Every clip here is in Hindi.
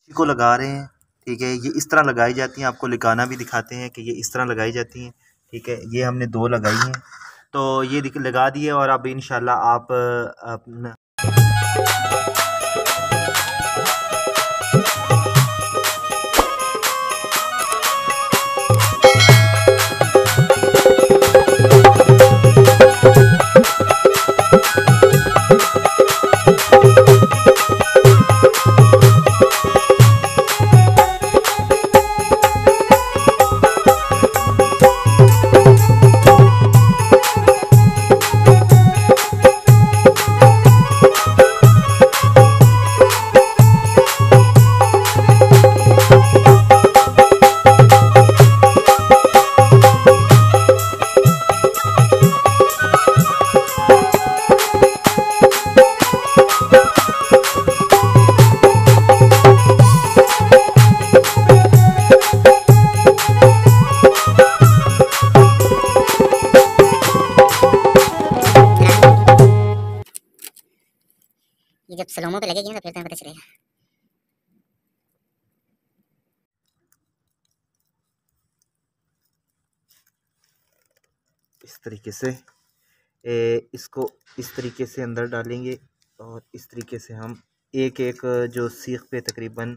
मच्छी को लगा रहे हैं। ठीक है, ये इस तरह लगाई जाती हैं, आपको लगाना भी दिखाते हैं कि ये इस तरह लगाई जाती हैं। ठीक है, ये हमने 2 लगाई हैं, तो ये लगा दिए और अब इंशाल्लाह आप अपना ये जब सलोमों पे लगेगी ना तो फिर तुम्हें पता चलेगा। इस तरीके से इसको इस तरीके से अंदर डालेंगे और इस तरीके से हम एक एक जो सीख पे तकरीबन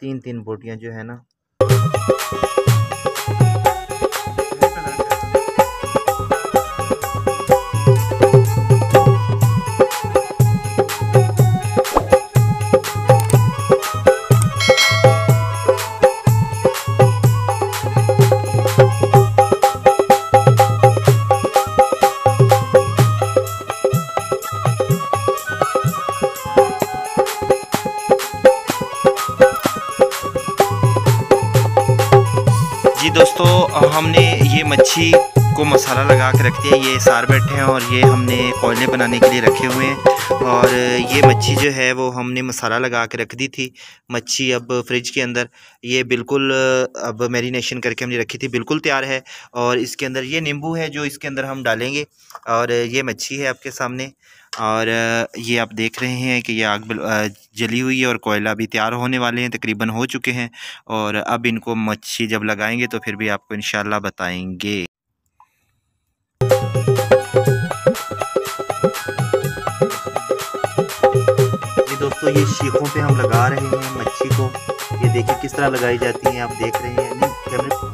3-3 बोटियां जो है ना जी दोस्तों, हमने ये मच्छी को मसाला लगा के रख दिया। ये सार बैठे हैं और ये हमने कोयले बनाने के लिए रखे हुए हैं। और ये मच्छी जो है वो हमने मसाला लगा के रख दी थी। मच्छी अब फ्रिज के अंदर ये बिल्कुल अब मैरिनेशन करके हमने रखी थी, बिल्कुल तैयार है। और इसके अंदर ये नींबू है जो इसके अंदर हम डालेंगे। और ये मच्छी है आपके सामने और ये आप देख रहे हैं कि ये आग जली हुई है और कोयला भी तैयार होने वाले हैं, तकरीबन हो चुके हैं। और अब इनको मच्छी जब लगाएंगे तो फिर भी आपको इंशाल्लाह बताएंगे। ये दोस्तों, ये शीखों पे हम लगा रहे हैं मच्छी को। ये देखिए किस तरह लगाई जाती है, आप देख रहे हैं। नहीं, कैमरे बिल्कुल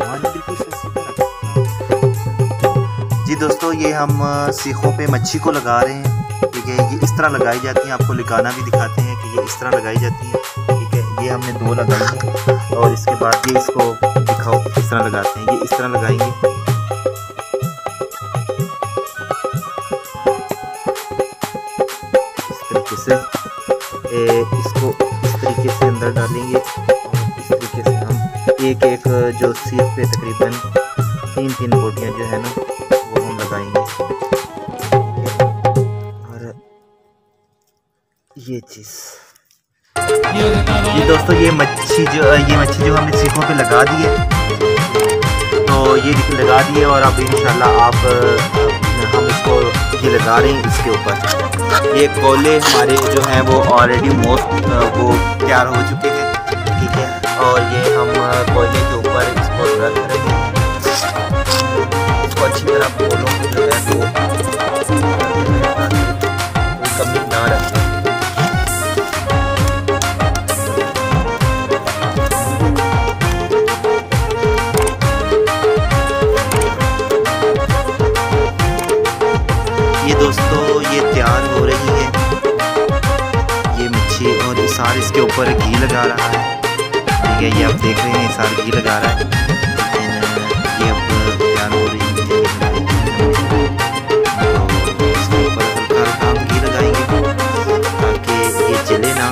जी दोस्तों, ये हम सीखों पे मच्छी को लगा रहे हैं। ठीक है, ये इस तरह लगाई जाती हैं, आपको लगाना भी दिखाते हैं कि ये इस तरह लगाई जाती है। ठीक है, ये हमने 2 लगाई हैं और इसके बाद ये इसको दिखाओ किस तरह लगाते हैं। ये इस तरह लगाएंगे, इस तरीके से इसको इस तरीके से अंदर डालेंगे और इस तरीके से हम एक एक जो सीख पे तकरीबन 3-3 बोटियां जो है ना वो हम लगाएंगे। और ये चीज़ ये दोस्तों, ये मच्छी जो हमने सीखों पे लगा दी है, तो ये लगा दी है। और अब इंशाल्लाह आप हम इसको ये लगा रहे हैं इसके ऊपर। ये कोयले हमारे जो हैं वो ऑलरेडी मोस्ट वो तैयार हो चुके हैं। ठीक है, और ये हम कोयले के ऊपर इसको रख रहे हैं। इसको अच्छी तरह कोयलों को जो है वो कमी ना रखें। ये दोस्तों, ये तैयार हो रही है ये मच्छी और इसार इसके ऊपर घी लगा रहा है। ठीक है, ये आप देख रहे हैं इसार घी लगा रहा है। ये अब तैयार हो रही है। तो इसके ऊपर हल्का हल्का हम घी लगाएंगे ताकि ये जले ना।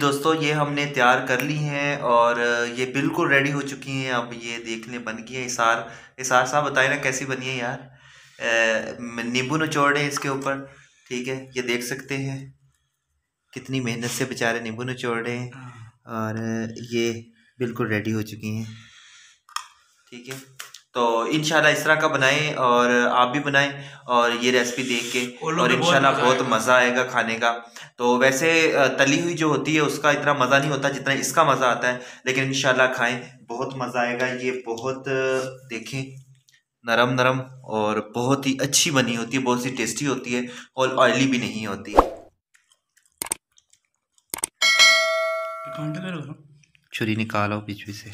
दोस्तों ये हमने तैयार कर ली हैं और ये बिल्कुल रेडी हो चुकी हैं। अब ये देख लें बन गई है। इसार साहब बताए ना कैसी बनी है यार। नींबू निचोड़ रहे हैं इसके ऊपर, ठीक है। ये देख सकते हैं कितनी मेहनत से बेचारे नींबू निचोड़ रहे हैं और ये बिल्कुल रेडी हो चुकी हैं, ठीक है। तो इंशाल्लाह इस तरह का बनाएं और आप भी बनाएं और ये रेसिपी देख के, और इंशाल्लाह बहुत मज़ा आएगा खाने का। तो वैसे तली हुई जो होती है उसका इतना मज़ा नहीं होता जितना इसका मज़ा आता है, लेकिन इंशाल्लाह खाएं, बहुत मज़ा आएगा। ये बहुत देखें नरम नरम और बहुत ही अच्छी बनी होती है, बहुत सी टेस्टी होती है और ऑयली भी नहीं होती। छुरी निकालो बीच में से।